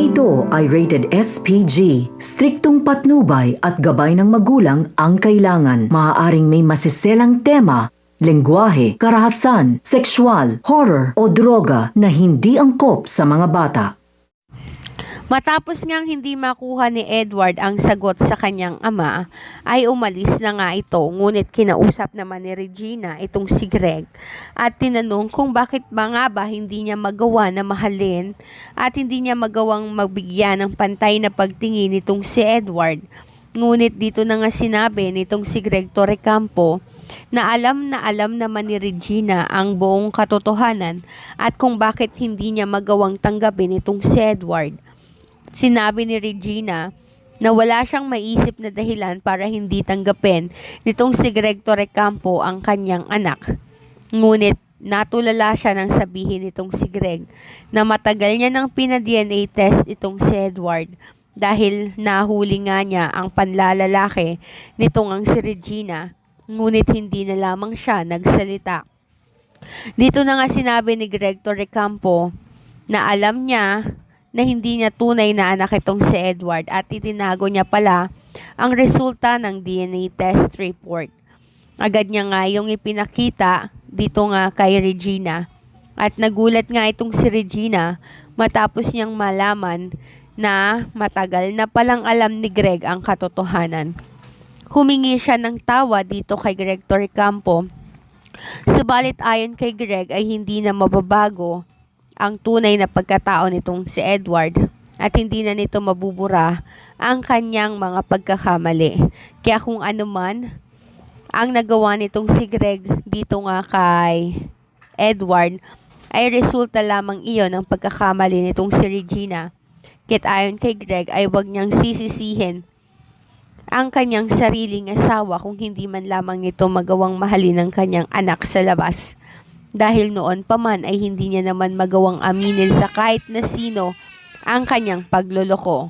ito ay rated SPG. Striktong patnubay at gabay ng magulang ang kailangan. Maaaring may masiselang tema, lengguwahe, karahasan, sexual, horror o droga na hindi angkop sa mga bata. Matapos ngang hindi makuha ni Edward ang sagot sa kanyang ama, ay umalis na nga ito. Ngunit kinausap naman ni Regina itong si Greg at tinanong kung bakit ba hindi niya magawa na mahalin at hindi niya magawang magbigyan ng pantay na pagtingin itong si Edward. Ngunit dito na nga sinabi nitong si Greg Torrecampo na alam naman ni Regina ang buong katotohanan at kung bakit hindi niya magawang tanggapin itong si Edward. Sinabi ni Regina na wala siyang maisip na dahilan para hindi tanggapin nitong si Greg Torrecampo ang kanyang anak. Ngunit natulala siya nang sabihin nitong si Greg na matagal niya nang pina-DNA test itong si Edward dahil nahuli nga niya ang panlalalaki nitong ang si Regina, ngunit hindi na lamang siya nagsalita. Dito na nga sinabi ni Greg Torrecampo na alam niya na hindi niya tunay na anak itong si Edward at itinago niya pala ang resulta ng DNA test report. Agad niya nga yung ipinakita dito nga kay Regina at nagulat nga itong si Regina matapos niyang malaman na matagal na palang alam ni Greg ang katotohanan. Humingi siya ng tawa dito kay Greg Torrecampo, subalit ayon kay Greg ay hindi na mababago ang tunay na pagkatao nitong si Edward at hindi na nito mabubura ang kanyang mga pagkakamali. Kaya kung ano man ang nagawa nitong si Greg dito nga kay Edward ay resulta lamang iyon ng pagkakamali nitong si Regina. Kaya ayon kay Greg ay huwag niyang sisisihin ang kanyang sariling asawa kung hindi man lamang nito magawang mahalin ang kanyang anak sa labas. Dahil noon pa man ay hindi niya naman magawang aminin sa kahit na sino ang kanyang pagloloko.